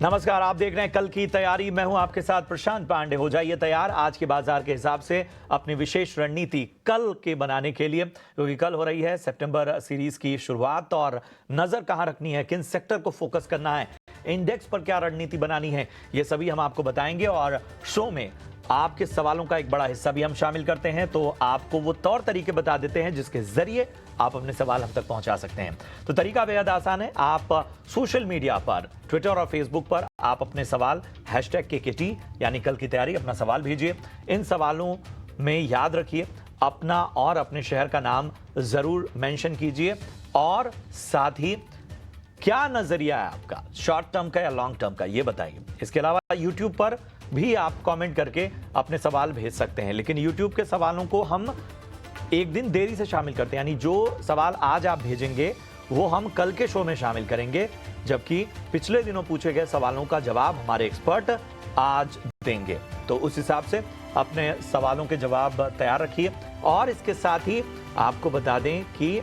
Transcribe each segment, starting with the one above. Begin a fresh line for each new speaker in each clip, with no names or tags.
नमस्कार, आप देख रहे हैं कल की तैयारी। मैं हूं आपके साथ प्रशांत पांडे। हो जाइए तैयार आज के बाजार के हिसाब से अपनी विशेष रणनीति कल के बनाने के लिए, क्योंकि कल हो रही है सितंबर सीरीज की शुरुआत। और नजर कहां रखनी है, किन सेक्टर को फोकस करना है, इंडेक्स पर क्या रणनीति बनानी है, ये सभी हम आपको बताएंगे। और शो में आपके सवालों का एक बड़ा हिस्सा भी हम शामिल करते हैं, तो आपको वो तौर तरीके बता देते हैं जिसके जरिए आप अपने सवाल हम तक पहुंचा सकते हैं। तो तरीका बेहद आसान है। आप सोशल मीडिया पर, ट्विटर और फेसबुक पर आप अपने सवाल #KKT यानी कल की तैयारी अपना सवाल भेजिए। इन सवालों में याद रखिए अपना और अपने शहर का नाम जरूर मेंशन कीजिए, और साथ ही क्या नजरिया है आपका, शॉर्ट टर्म का या लॉन्ग टर्म का, ये बताइए। इसके अलावा यूट्यूब पर भी आप कमेंट करके अपने सवाल भेज सकते हैं, लेकिन यूट्यूब के सवालों को हम एक दिन देरी से शामिल करते हैं, यानी जो सवाल आज आप भेजेंगे वो हम कल के शो में शामिल करेंगे, जबकि पिछले दिनों पूछे गए सवालों का जवाब हमारे एक्सपर्ट आज देंगे। तो उस हिसाब से अपने सवालों के जवाब तैयार रखिए। और इसके साथ ही आपको बता दें कि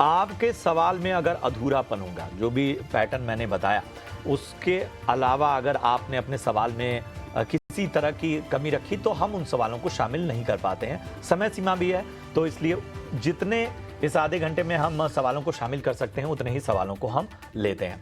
आपके सवाल में अगर अधूरापन होगा, जो भी पैटर्न मैंने बताया, उसके अलावा अगर आपने अपने सवाल में किसी तरह की कमी रखी, तो हम उन सवालों को शामिल नहीं कर पाते हैं। समय सीमा भी है, तो इसलिए जितने इस आधे घंटे में हम सवालों को शामिल कर सकते हैं उतने ही सवालों को हम लेते हैं।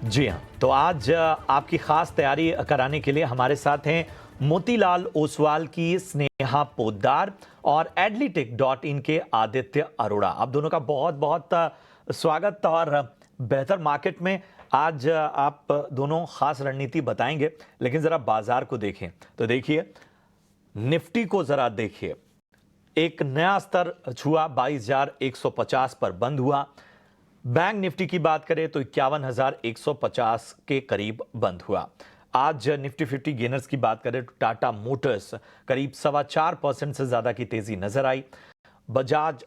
जी हाँ, तो आज आपकी खास तैयारी कराने के लिए हमारे साथ हैं मोतीलाल ओसवाल की स्नेहा पोद्दार और एडलीटिक.इन के आदित्य अरोड़ा। आप दोनों का बहुत बहुत स्वागत। और बेहतर मार्केट में आज आप दोनों खास रणनीति बताएंगे, लेकिन जरा बाजार को देखें तो देखिए, निफ्टी को जरा देखिए, एक नया स्तर छुआ, 22,150 पर बंद हुआ। बैंक निफ्टी की बात करें तो 51,150 के करीब बंद हुआ। आज निफ्टी 50 गेनर्स की बात करें तो टाटा मोटर्स करीब 4.25% से ज्यादा की तेजी नजर आई। बजाज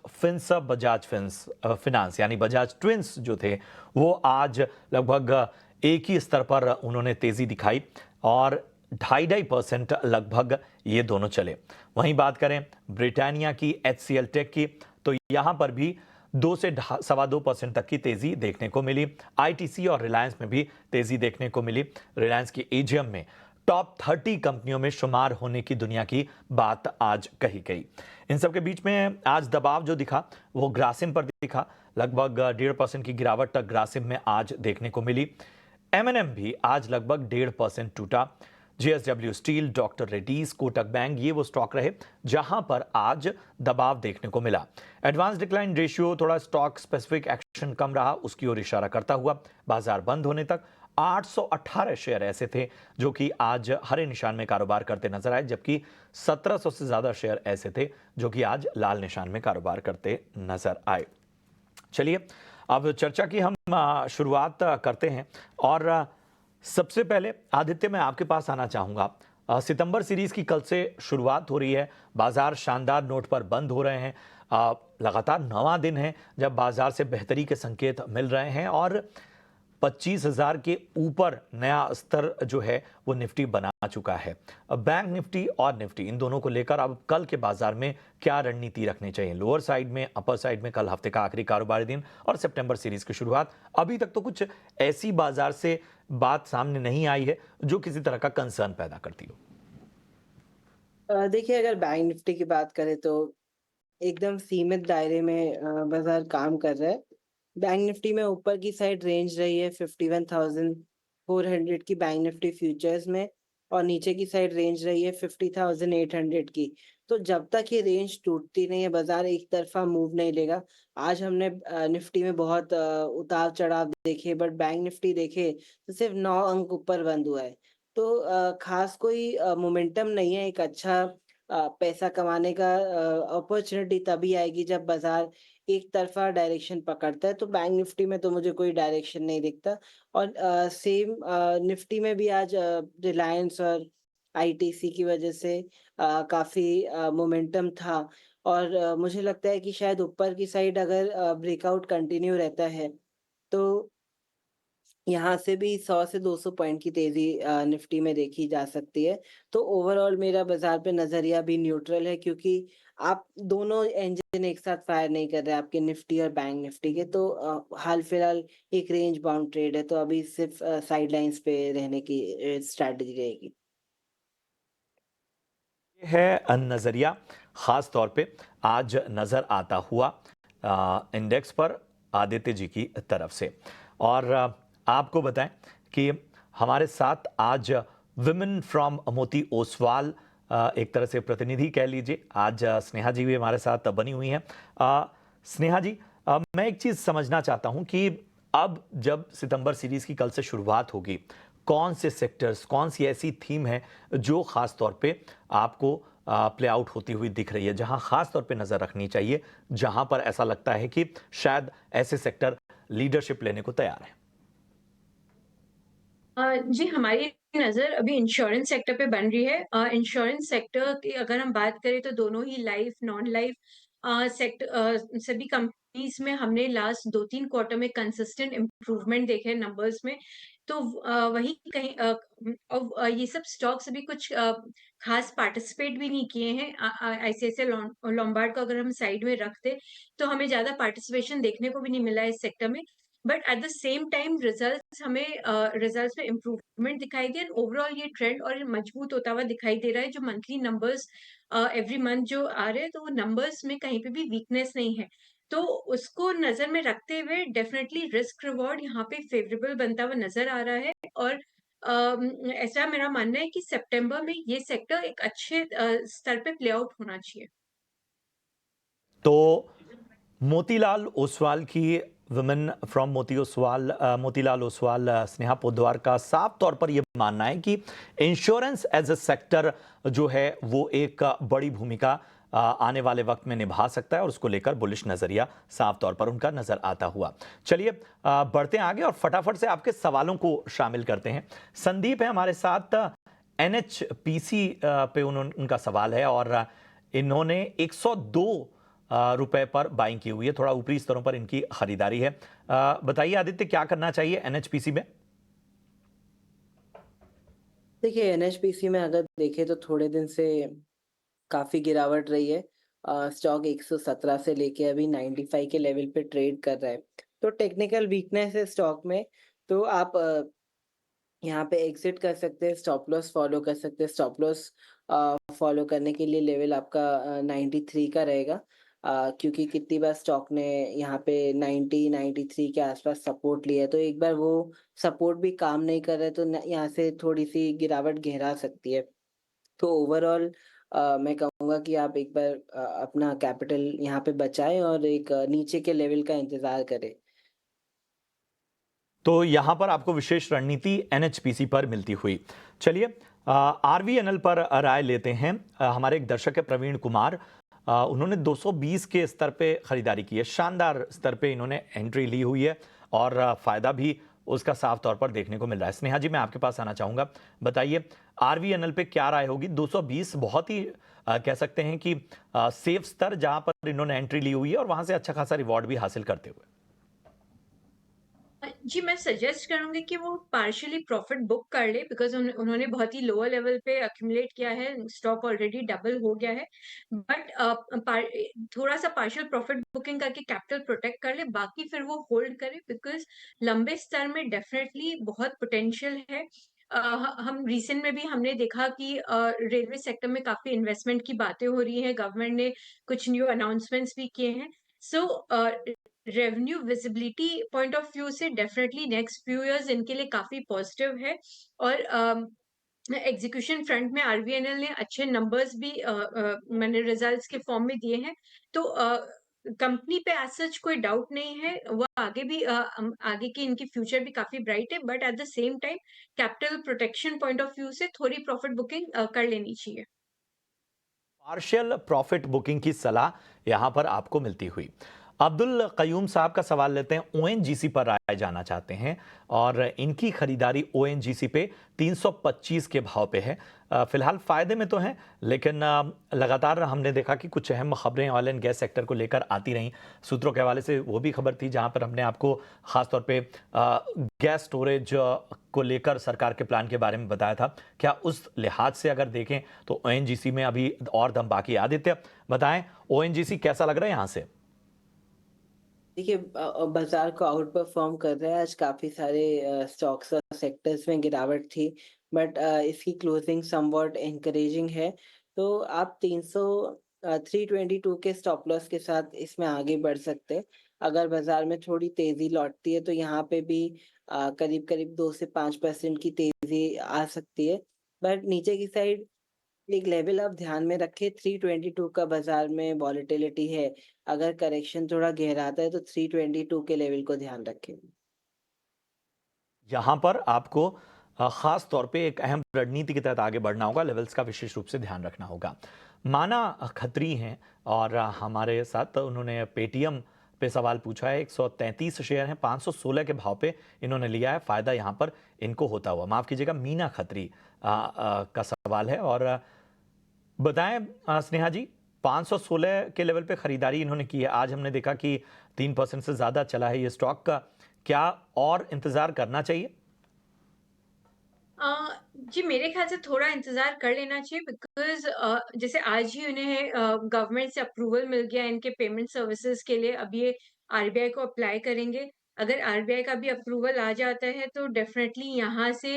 फिनांस यानी बजाज ट्विंस जो थे, वो आज लगभग एक ही स्तर पर उन्होंने तेजी दिखाई, और 2.5% लगभग ये दोनों चले। वहीं बात करें ब्रिटानिया की, HCL टेक की, तो यहां पर भी 2 से 2.25% तक की तेजी देखने को मिली। ITC और रिलायंस में भी तेजी देखने को मिली। रिलायंस की एजीएम में टॉप 30 कंपनियों में शुमार होने की दुनिया की बात आज कही गई। इन सब के बीच में आज दबाव जो दिखा वो ग्रासिम पर दिखा। लगभग 1.5% की गिरावट तक ग्रासिम में आज देखने को मिली। M&M भी आज लगभग 1.5% टूटा। JSW steel, doctor Reddy's, Kotak bank, ये वो स्टॉक रहे जहां पर आज दबाव देखने को मिला। एडवांस डिक्लाइन रेशियो, थोड़ा स्टॉक स्पेसिफिक एक्शन कम रहा, उसकी ओर इशारा करता हुआ बाजार बंद होने तक 818 शेयर ऐसे थे जो कि आज हरे निशान में कारोबार करते नजर आए, जबकि 1700 से ज्यादा शेयर ऐसे थे जो कि आज लाल निशान में कारोबार करते नजर आए। चलिए अब चर्चा की हम शुरुआत करते हैं। और सबसे पहले आदित्य, मैं आपके पास आना चाहूंगा। सितंबर सीरीज की कल से शुरुआत हो रही है। बाजार शानदार नोट पर बंद हो रहे हैं। लगातार 9वां दिन है जब बाजार से बेहतरी के संकेत मिल रहे हैं, और 25,000 के ऊपर नया स्तर जो है वो निफ्टी बना चुका है। अब बैंक निफ्टी और निफ्टी, इन दोनों को लेकर अब कल के बाजार में क्या रणनीति रखनी चाहिए? लोअर साइड में, अपर साइड में, कल हफ्ते का आखिरी कारोबारी दिन और सितंबर सीरीज की शुरुआत। अभी तक तो कुछ ऐसी बाजार से बात सामने नहीं आई है जो किसी तरह का कंसर्न पैदा करती हो।
देखिए, अगर बैंक निफ्टी की बात करें तो एकदम सीमित दायरे में बाजार काम कर रहा है। बैंक निफ्टी में ऊपर की साइड रेंज रही है 51,400 की बैंक निफ्टी फ्यूचर्स में, और नीचे की साइड रेंज रही है 50,800 की। तो जब तक ये रेंज टूटती नहीं है, बाजार एक तरफा मूव नहीं लेगा। आज हमने निफ्टी में बहुत उतार-चढ़ाव देखे, बट बैंक निफ्टी देखे तो सिर्फ 9 अंक ऊपर बंद हुआ है। तो खास कोई मोमेंटम नहीं है। एक अच्छा पैसा कमाने का अपॉर्चुनिटी तभी आएगी जब बाजार एक तरफा डायरेक्शन पकड़ता है। तो बैंक निफ्टी में तो मुझे कोई डायरेक्शन नहीं दिखता। और सेम निफ्टी में भी आज रिलायंस और आईटीसी की वजह से काफ़ी मोमेंटम था। और मुझे लगता है कि शायद ऊपर की साइड अगर ब्रेकआउट कंटिन्यू रहता है, तो यहाँ से भी 100 से 200 पॉइंट की तेज़ी निफ्टी में देखी जा सकती है। तो ओवरऑल मेरा बाज़ार पे नज़रिया भी न्यूट्रल है, क्योंकि आप दोनों इंजन एक साथ फायर नहीं कर रहे, आपके निफ्टी और बैंक निफ्टी के। तो हाल-फिलहाल एक रेंज बाउंड ट्रेड है, तो अभी सिर्फ़ साइडलाइन्स पे रहने की स्ट्रैटेजी रहेगी।
ये है नज़रिया ख़ास तौर पे आज नज़र आता हुआ इंडेक्स पर आदित्य जी की तरफ से। और आपको बताएं कि हमारे साथ आज विमेन फ्रॉम मोती ओसवाल एक तरह से प्रतिनिधि कह लीजिए, आज स्नेहा जी भी हमारे साथ बनी हुई हैं। स्नेहा जी, मैं एक चीज़ समझना चाहता हूं कि अब जब सितंबर सीरीज़ की कल से शुरुआत होगी, कौन से सेक्टर्स, कौन सी ऐसी थीम है जो खास तौर पे आपको प्ले आउट होती हुई दिख रही है, जहां खास तौर पे नजर रखनी चाहिए, जहां पर ऐसा लगता है कि शायद ऐसे सेक्टर लीडरशिप लेने को तैयार है?
जी, हमारी नज़र अभी इंश्योरेंस सेक्टर पे बन रही है। इंश्योरेंस सेक्टर की अगर हम बात करें तो दोनों ही लाइफ, नॉन लाइफ सभी कंपनीज़ में हमने लास्ट 2-3 क्वार्टर में कंसिस्टेंट इम्प्रूवमेंट देखे हैं नंबर्स में। तो वही कहीं अब ये सब स्टॉक्स अभी कुछ खास पार्टिसिपेट भी नहीं किए हैं। आईसीआईसीआई लोम्बार्ड को अगर हम साइड में रख दें, तो हमें ज़्यादा पार्टिसिपेशन देखने को भी नहीं मिला है इस सेक्टर में। But at the same time results में इम्प्रूवमेंट दिखाई दी एंड ओवरऑल ये ट्रेंड और मजबूत होता हुआ दिखाई दे रहा है। जो मंथली नंबर्स एवरी मंथ जो आ रहे हैं, तो वो नंबर्स में कहीं पे भी वीकनेस नहीं है। तो उसको नजर में रखते हुए डेफिनेटली रिस्क रिवॉर्ड यहाँ पे फेवरेबल बनता हुआ नजर आ रहा है। और ऐसा मेरा मानना है कि सितंबर में ये सेक्टर एक अच्छे स्तर पे प्ले आउट होना चाहिए।
तो मोतीलाल ओसवाल की वुमेन फ्रॉम मोतीलाल ओसवाल स्नेहा पोद्दार का साफ तौर पर यह मानना है कि इंश्योरेंस एज अ सेक्टर जो है वो एक बड़ी भूमिका आने वाले वक्त में निभा सकता है, और उसको लेकर बुलिश नजरिया साफ तौर पर उनका नजर आता हुआ। चलिए बढ़ते हैं आगे और फटाफट से आपके सवालों को शामिल करते हैं। संदीप है हमारे साथ, एनएचपीसी पे उनका सवाल है, और इन्होंने 102 रुपए पर बाइंग की हुई है, थोड़ा ऊपरी स्तरों पर इनकी खरीदारी है। बताइए आदित्य, क्या करना चाहिए एनएचपीसी में?
देखिए, एनएचपीसी में अगर देखें तो थोड़े दिन से काफ़ी गिरावट रही है। स्टॉक 117 से लेके अभी 95 के लेवल पे ट्रेड कर रहा है। तो टेक्निकल वीकनेस है स्टॉक में, तो आप यहाँ पे एग्ज़िट कर सकते हैं, स्टॉप लॉस फ़ॉलो कर सकते हैं। स्टॉप लॉस फ़ॉलो करने के लिए लेवल आपका 93 का रहेगा, क्योंकि कितनी बार स्टॉक ने यहाँ पे 90, 93 के आस-पास सपोर्ट लिया है, तो एक बार वो सपोर्ट भी काम नहीं कर रहा है, तो न यहाँ से थोड़ी-सी गिरावट गहरा सकती है। तो ओवरऑल मैं कहूँगा कि आप एक बार अपना कैपिटल यहाँ पे बचाएँ और एक नीचे के लेवल का इंतज़ार करें।
तो यहां पर आपको विशेष रणनीति एनएचपीसी पर मिलती हुई। चलिए आरवीएनएल पर राय लेते हैं। हमारे एक दर्शक है प्रवीण कुमार, उन्होंने 220 के स्तर पे खरीदारी की है, शानदार स्तर पे इन्होंने एंट्री ली हुई है, और फायदा भी उसका साफ तौर पर देखने को मिल रहा है। स्नेहा जी, मैं आपके पास आना चाहूंगा, बताइए आरवीएनएल पे क्या राय होगी? 220 बहुत ही कह सकते हैं कि सेफ स्तर जहां पर इन्होंने एंट्री ली हुई है, और वहां से अच्छा खासा रिवॉर्ड भी हासिल करते हुए।
जी, मैं सजेस्ट करूँगी कि वो पार्शियली प्रॉफ़िट बुक कर ले, बिकॉज़ उन्होंने बहुत ही लोअर लेवल पे एक्यूमुलेट किया है, स्टॉक ऑलरेडी डबल हो गया है। बट थोड़ा-सा पार्शियल प्रॉफ़िट बुकिंग करके कैपिटल प्रोटेक्ट कर ले, बाकी फिर वो होल्ड करे, बिकॉज़ लंबे स्तर में डेफ़िनेटली बहुत पोटेंशियल है। हम रिसेंट में भी हमने देखा कि रेलवे सेक्टर में काफ़ी इन्वेस्टमेंट की बातें हो रही हैं, गवर्नमेंट ने कुछ न्यू अनाउंसमेंट्स भी किए हैं। So revenue visibility point of view से डेफिनेटली नेक्स्ट फ्यू इयर्स इनके लिए काफी पॉजिटिव है। और एग्जीक्यूशन फ्रंट में आरबीएनएल ने अच्छे नंबर्स भी मैंने रिजल्ट्स के फॉर्म में दिए हैं। तो कंपनी पे एज सच कोई डाउट नहीं है, वो आगे भी आगे की इनकी फ्यूचर भी काफी ब्राइट है, but at the same time capital protection point of view से थोड़ी प्रॉफिट बुकिंग कर लेनी चाहिए।
पार्शियल प्रॉफिट बुकिंग की सलाह यहां पर आपको मिलती हुई। अब्दुल कयूम साहब का सवाल लेते हैं। ओएनजीसी पर राय जानना चाहते हैं और इनकी खरीदारी ओएनजीसी पे 325 के भाव पे है। फिलहाल फायदे में तो हैं, लेकिन लगातार हमने देखा कि कुछ अहम खबरें ऑयल एंड गैस सेक्टर को लेकर आती रहीं। सूत्रों के हवाले से वो भी खबर थी जहां पर हमने आपको खासतौर पे गैस स्टोरेज को लेकर सरकार के प्लान के बारे में बताया था। क्या उस लिहाज से अगर देखें तो ओएनजीसी में अभी और दम बाकी है? आदित्य बताएं, ओएनजीसी कैसा लग रहा है यहां से?
देखिए बाजार को आउट परफॉर्म कर रहा है। आज काफी सारे स्टॉक्स और सेक्टर्स में गिरावट थी, बट इसकी क्लोजिंग समवॉट एनकरेजिंग है। तो आप 322 के स्टॉप लॉस के साथ इसमें आगे बढ़ सकते हैं। अगर बाजार में थोड़ी तेजी लौटती है तो यहाँ पे भी करीब करीब 2 से 5% की तेजी आ सकती है। बट नीचे की साइड एक लेवल आप ध्यान में रखें, 322 का बाजार में वॉलेटिलिटी है। अगर करेक्शन थोड़ा गहराता है तो 322 के लेवल को ध्यान रखें।
यहां पर आपको खास तौर पे एक अहम रणनीति के तहत आगे बढ़ना होगा। लेवल्स का विशेष रूप से ध्यान रखना होगा। माना खत्री हैं और हमारे साथ उन्होंने पेटीएम पे सवाल पूछा है। 133 शेयर हैं, 516 के भाव पे इन्होंने लिया है। फायदा यहां पर इनको होता हुआ, माफ कीजिएगा, मीना खत्री का सवाल है। और बताएं स्नेहा जी, 516 के लेवल पे खरीदारी इन्होंने की है। आज हमने देखा कि 3% से ज्यादा चला है ये स्टॉक का। क्या और इंतजार करना चाहिए?
अ, जी मेरे ख्याल से थोड़ा इंतज़ार कर लेना चाहिए बिकॉज़ जैसे आज ही उन्हें गवर्नमेंट से अप्रूवल मिल गया इनके पेमेंट सर्विसेज़ के लिए। अब ये आरबीआई को अप्लाई करेंगे। अगर आरबीआई का भी अप्रूवल आ जाता है तो डेफ़िनेटली यहाँ से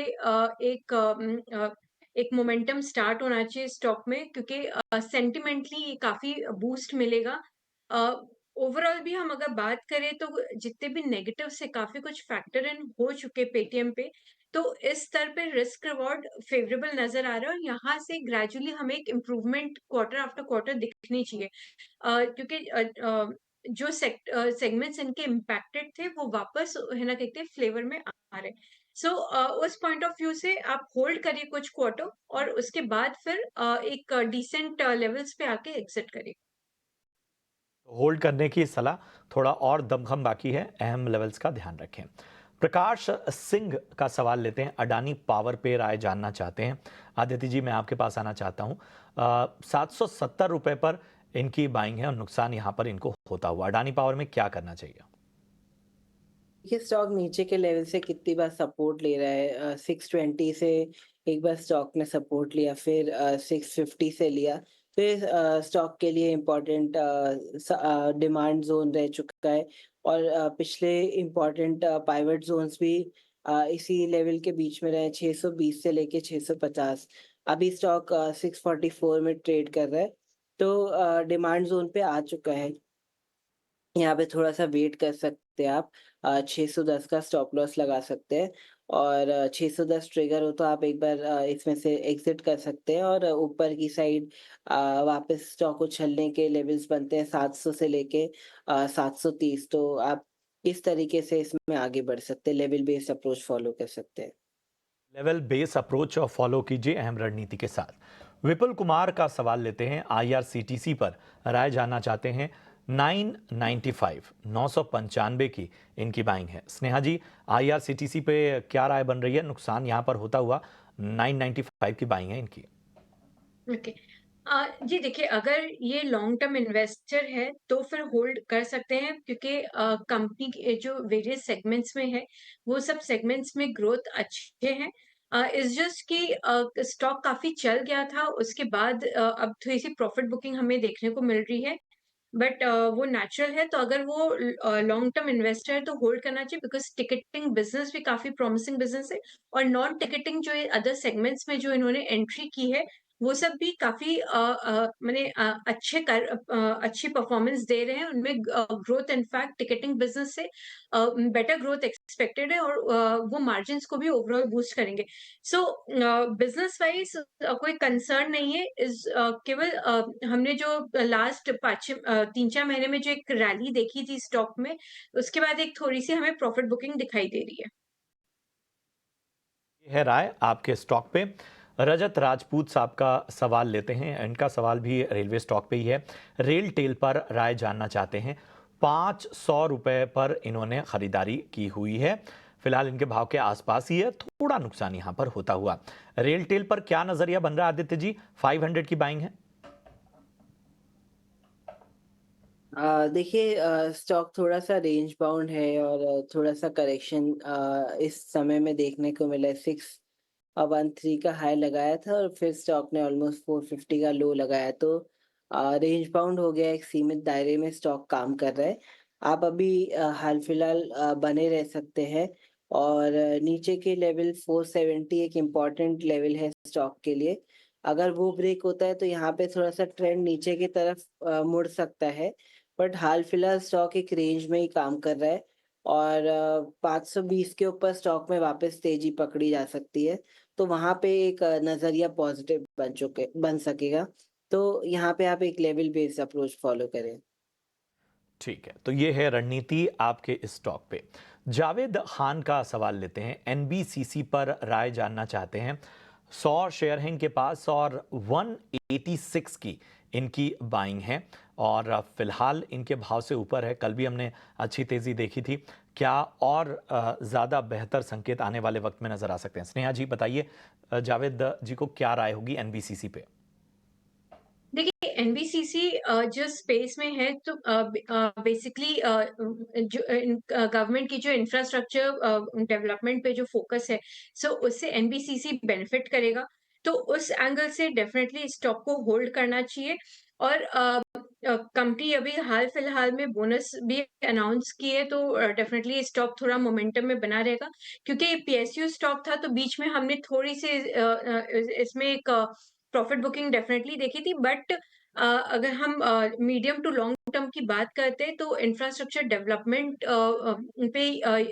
एक मोमेंटम स्टार्ट होना चाहिए स्टॉक में, क्योंकि सेंटिमेंटली काफ़ी बूस्ट मिलेगा। अ, ओवरऑल भी हम अगर बात करें तो जितने भी नेगेटिव से काफ़ी कुछ फैक्टर इन हो चुके पेटीएम पे, तो इस स्तर पे रिस्क रिवॉर्ड फेवरेबल नज़र आ रहा है और यहाँ से ग्रेजुअली हमें एक इम्प्रूवमेंट क्वार्टर आफ्टर क्वार्टर दिखनी चाहिए। क्योंकि जो सेगमेंट्स इनके इम्पैक्टेड थे वो वापस है ना कहते हैं फ्लेवर में आ रहे हैं। सो उस पॉइंट ऑफ व्यू से आप होल्ड करिए कुछ क्वार्टर और उसके बाद फिर एक डिसेंट लेवल्स पे आके एग्जिट करिए।
होल्ड करने की सलाह, थोड़ा और दमखम बाकी है। अहम लेवल्स का ध्यान रखें। प्रकाश सिंह का सवाल लेते हैं। अडानी पावर पे राय जानना चाहते हैं। आदित्य जी, मैं आपके पास आना चाहता हूं। 770 रुपए पर इनकी बाइंग है और नुकसान यहां पर इनको होता हुआ। अडानी पावर में क्या करना चाहिए?
देखिए स्टॉक नीचे के लेवल से कितनी बार सपोर्ट ले रहा है। 620 से एक बार स्टॉक ने सपोर्ट लिया, फिर 650 से लिया। तो ये स्टॉक के लिए इम्पोर्टेंट डिमांड जोन रह चुका है। और पिछले इम्पोर्टेंट पाइवट जोन्स भी इसी लेवल के बीच में रहे, 620 से लेके 650। अभी स्टॉक 644 में ट्रेड कर रहा है। तो डिमांड जोन पे आ चुका है। यहाँ पे थोड़ा-सा वेट कर सकते हैं आप। 610 का स्टॉप लॉस लगा सकते हैं और 610 ट्रिगर हो तो आप एक बार इसमें से एग्ज़िट कर सकते हैं। और ऊपर की साइड वापस स्टॉक उछलने के लेवल्स बनते हैं 700 से लेके 730। तो आप इस तरीके से इसमें आगे बढ़ सकते हैं, लेवल बेस्ड अप्रोच फ़ॉलो कर सकते हैं।
लेवल बेस अप्रोच फॉलो कीजिए अहम रणनीति के साथ। विपुल कुमार का सवाल लेते हैं। आईआरसीटीसी पर राय जानना चाहते हैं। 995 995 की इनकी बाइंग है। स्नेहा जी, आईआरसीटीसी पे क्या राय बन रही है? नुकसान यहां पर होता हुआ 995 की बाइंग है इनकी।
ओके। जी देखिए, अगर ये लॉन्ग टर्म इन्वेस्टर है तो फिर होल्ड कर सकते हैं, क्योंकि कंपनी के जो वेरियस सेगमेंट्स में है वो सब सेगमेंट्स में ग्रोथ अच्छे हैं। इट्स जस्ट कि स्टॉक काफी चल गया था, उसके बाद अब थोड़ी सी प्रॉफिट बुकिंग हमें देखने को मिल रही है। बट वो नेचुरल है, तो अगर वो लॉन्ग टर्म इन्वेस्टर है तो होल्ड करना चाहिए, बिकॉज़ टिकटिंग बिज़नेस भी काफ़ी प्रॉमिसिंग बिज़नेस है और नॉन टिकटिंग जो ये अदर सेगमेंट्स में जो इन्होंने एंट्री की है, वो सब भी काफ़ी माने अच्छी परफॉर्मेंस दे रहे हैं। उनमें ग्रोथ इनफैक्ट टिकटिंग बिज़नेस से बेटर ग्रोथ एक्सपेक्टेड है और वो मार्जिन्स को भी ओवरऑल बूस्ट करेंगे। सो बिज़नेस वाइज़ कोई कंसर्न नहीं है। केवल हमने जो लास्ट 3-4 महीने में जो एक रैली देखी थी स्टॉक में, उसके बाद एक थोड़ी-सी हमें प्रॉफिट बुकिंग दिखाई दे रही है।
ये है राय आपके स्टॉक पे। रजत राजपूत साहब का सवाल लेते हैं। इनका सवाल भी रेलवे स्टॉक पे ही है। रेल टेल पर राय जानना चाहते हैं। 500 रुपए पर इन्होंने खरीदारी की हुई है। फिलहाल इनके भाव के आसपास ही है, थोड़ा नुकसान यहां पर होता हुआ। रेलटेल पर क्या नजरिया बन रहा है आदित्य जी? 500 की बाइंग है।
देखिए, स्टॉक थोड़ा सा रेंज बाउंड है और थोड़ा सा करेक्शन इस समय में देखने को मिला है। 613 का हाई लगाया था और फिर स्टॉक ने ऑलमोस्ट 450 का लो लगाया, तो रेंज बाउंड हो गया। एक सीमित दायरे में स्टॉक काम कर रहा है। आप अभी हाल फिलहाल बने रह सकते हैं और नीचे के लेवल 470 एक इम्पॉर्टेंट लेवल है स्टॉक के लिए। अगर वो ब्रेक होता है तो यहाँ पे थोड़ा सा ट्रेंड नीचे की तरफ मुड़ सकता है, बट हाल फिलहाल स्टॉक एक रेंज में ही काम कर रहा है और 520 के ऊपर स्टॉक में वापस तेजी पकड़ी जा सकती है, तो वहाँ पे एक नज़रिया पॉजिटिव बन सकेगा। तो यहाँ पे आप एक लेवल बेस्ड अप्रोच फॉलो करें।
ठीक है, तो ये है रणनीति आपके इस स्टॉक पे। जावेद खान का सवाल लेते हैं, एनबीसीसी पर राय जानना चाहते हैं। 100 शेयर हैं इनके पास और 186 की इनकी बाइंग है और फिलहाल इनके भाव से ऊपर है। कल भी हमने अच्छी तेजी देखी थी। क्या और ज़्यादा बेहतर संकेत आने वाले वक्त में नजर आ सकते हैं? स्नेहा जी बताइए, जावेद जी को क्या राय होगी एनबीसीसी पे?
देखिए एनबीसीसी जो स्पेस में है तो बेसिकली जो गवर्नमेंट की जो इंफ्रास्ट्रक्चर डेवलपमेंट पे जो फोकस है, सो उससे एनबीसीसी बेनिफिट करेगा। तो उस एंगल से डेफिनेटली स्टॉक को होल्ड करना चाहिए। और कंपनी अभी हाल फिलहाल में बोनस भी अनाउंस की है, तो डेफिनेटली स्टॉक थोड़ा मोमेंटम में बना रहेगा। क्योंकि पीएसयू स्टॉक था तो बीच में हमने थोड़ी सी इसमें एक प्रॉफिट बुकिंग डेफिनेटली देखी थी, बट अगर हम मीडियम टू लॉन्ग टर्म की बात करते हैं तो इंफ्रास्ट्रक्चर डेवलपमेंट पे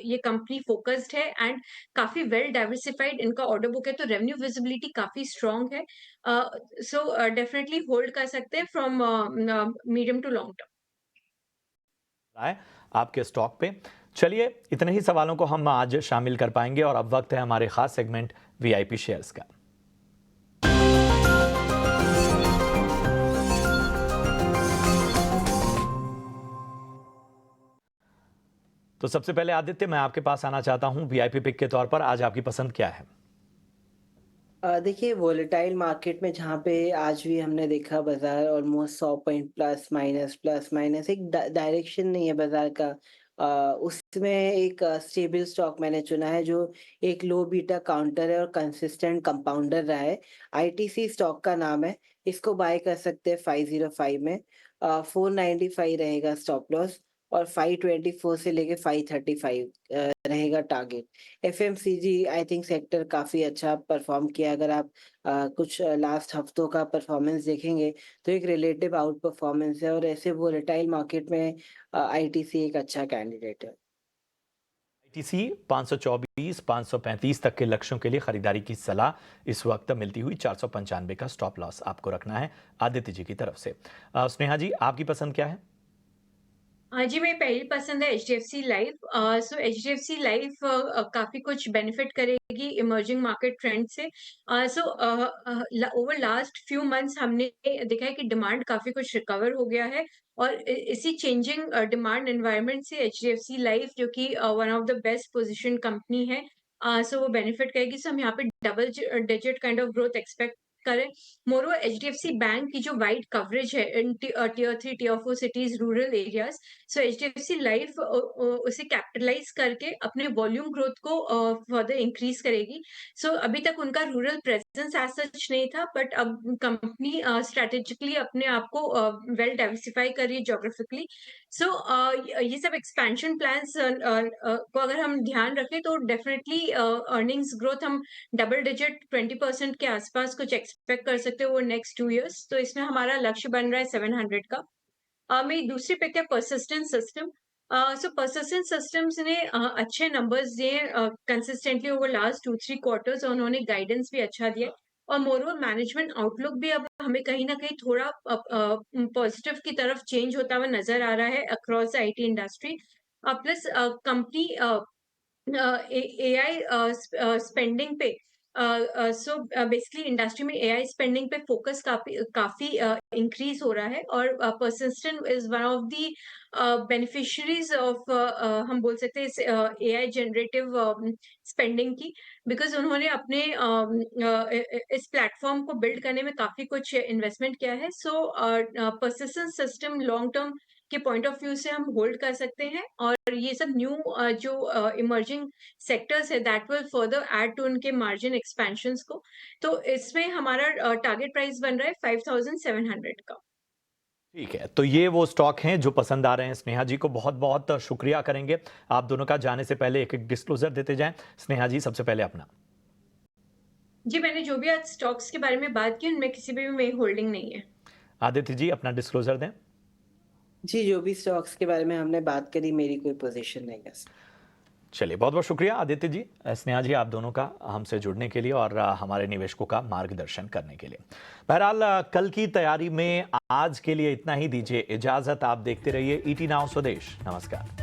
ये कंपनी फोकस्ड है एंड काफी वेल डाइवर्सिफाइड इनका ऑर्डर बुक है, तो रेवेन्यू विजिबिलिटी काफी स्ट्रांग है। सो डेफिनेटली होल्ड कर सकते हैं from medium to long term.
राय आपके स्टॉक पे। चलिए, इतने ही सवालों को हम आज शामिल कर पाएंगे और अब वक्त है हमारे खास सेगमेंट वीआईपी शेयर्स का। तो सबसे पहले आदित्य, मैं आपके पास आना चाहता हूं वीआईपी पिक के तौर पर। आज आपकी पसंद क्या है?
देखिए, वोलेटाइल मार्केट में जहाँ पे आज भी हमने देखा बाजार ऑलमोस्ट 100 पॉइंट प्लस माइनस एक डायरेक्शन नहीं है बाजार का। उसमें एक स्टेबल स्टॉक मैंने चुना है जो एक लो बीटा काउंटर है और कंसिस्टेंट कंपाउंडर रहा है। आईटीसी स्टॉक का नाम है। इसको बाय कर सकते हैं 505 में। 495 रहेगा स्टॉप लॉस और 524 से लेके 535 रहेगा target. FMCG I think sector काफ़ी अच्छा परफॉर्म किया। अगर आप कुछ लास्ट हफ्तों का परफॉर्मेंस देखेंगे तो एक रिलेटिव आउट परफॉर्मेंस है और ऐसे वोलेटाइल मार्केट में आईटीसी एक अच्छा कैंडिडेट है।
आईटीसी 524 535 तक के लक्ष्यों के लिए खरीदारी की सलाह इस वक्त मिलती हुई। 495 का स्टॉप लॉस आपको रखना है आदित्य जी की तरफ से। स्नेहा जी, आपकी पसंद क्या है?
हाँ जी, मेरी पहली पसंद है एचडीएफसी लाइफ। सो एचडीएफसी लाइफ काफ़ी कुछ बेनिफिट करेगी इमर्जिंग मार्केट ट्रेंड से। So over last few months हमने देखा है कि डिमांड काफ़ी कुछ रिकवर हो गया है और इसी चेंजिंग डिमांड एनवायरनमेंट से एचडीएफसी लाइफ जो कि one of the best position company है, सो वो बेनिफिट करेगी। सो हम यहाँ पे double digit kind of growth expect करें। मोरओवर एचडीएफसी बैंक की जो वाइड कवरेज है in tier 3 tier 4 cities rural areas, so HDFC life उसे कैपिटलाइज करके अपने वॉल्यूम ग्रोथ को फर्दर इंक्रीज करेगी। सो अभी तक उनका रूरल प्रेजेंस एज सच नहीं था, बट अब कंपनी स्ट्रेटेजिकली अपने आप को वेल डाइवर्सिफाई कर रही है ज्योग्राफिकली। सो ये सब एक्सपेंशन प्लान्स को अगर हम ध्यान रखें तो डेफिनेटली अर्निंग्स ग्रोथ हम डबल डिजिट 20% के आसपास कुछ एक्सपेक्ट कर सकते हो वो नेक्स्ट 2 years। तो इसमें हमारा लक्ष्य बन रहा है 700 का। मेरी दूसरी पिक है परसिस्टेंट सिस्टम। सो परसिस्टेंट सिस्टम्स ने अच्छे नंबर्स दिए कंसिस्टेंटली ओवर लास्ट 2-3 क्वार्टर्स और उन्होंने गाइडेंस भी अच्छा दिया और मोरओवर मैनेजमेंट आउटलुक भी अब हमें कहीं न कहीं थोड़ा पॉजिटिव की तरफ चेंज होता हुआ नज़र आ रहा है across the IT industry. Plus company AI spending पे सो बेसिकली इंडस्ट्री में एआई स्पेंडिंग पे फोकस काफी इंक्रीज हो रहा है और persistent is one of the beneficiaries of हम बोल सकते हैं एआई जनरेटिव स्पेंडिंग की, बिकॉज उन्होंने अपने इस प्लेटफॉर्म को बिल्ड करने में काफी कुछ इन्वेस्टमेंट किया है। सो परसिस्टेंट सिस्टम लॉन्ग टर्म के पॉइंट ऑफ व्यू से हम होल्ड कर सकते हैं, और ये सब न्यू जो इमर्जिंग सेक्टर्स है that will further add to उनके मार्जिन एक्सपेंशंस को। तो इसमें हमारा टारगेट प्राइस बन रहा है 5700 का।
ठीक है, तो ये वो स्टॉक हैं जो पसंद आ रहे हैं। स्नेहा जी को बहुत बहुत शुक्रिया करेंगे। आप दोनों का जाने से पहले एक एक डिस्क्लोजर देते जाएं। स्नेहा जी, सबसे पहले अपना।
जी, मैंने जो भी आज स्टॉक्स के बारे में बात की उनमें किसी भी मेरी होल्डिंग नहीं है।
आदित्य जी, अपना डिस्क्लोजर दें।
जी, जो भी स्टॉक्स के बारे में हमने बात करी, मेरी कोई पोजीशन नहीं है।
चलिए, बहुत बहुत शुक्रिया आदित्य जी, स्नेहा जी, आप दोनों का हमसे जुड़ने के लिए और हमारे निवेशकों का मार्गदर्शन करने के लिए। बहरहाल कल की तैयारी में आज के लिए इतना ही। दीजिए इजाजत। आप देखते रहिए ईटी नाउ स्वदेश। नमस्कार।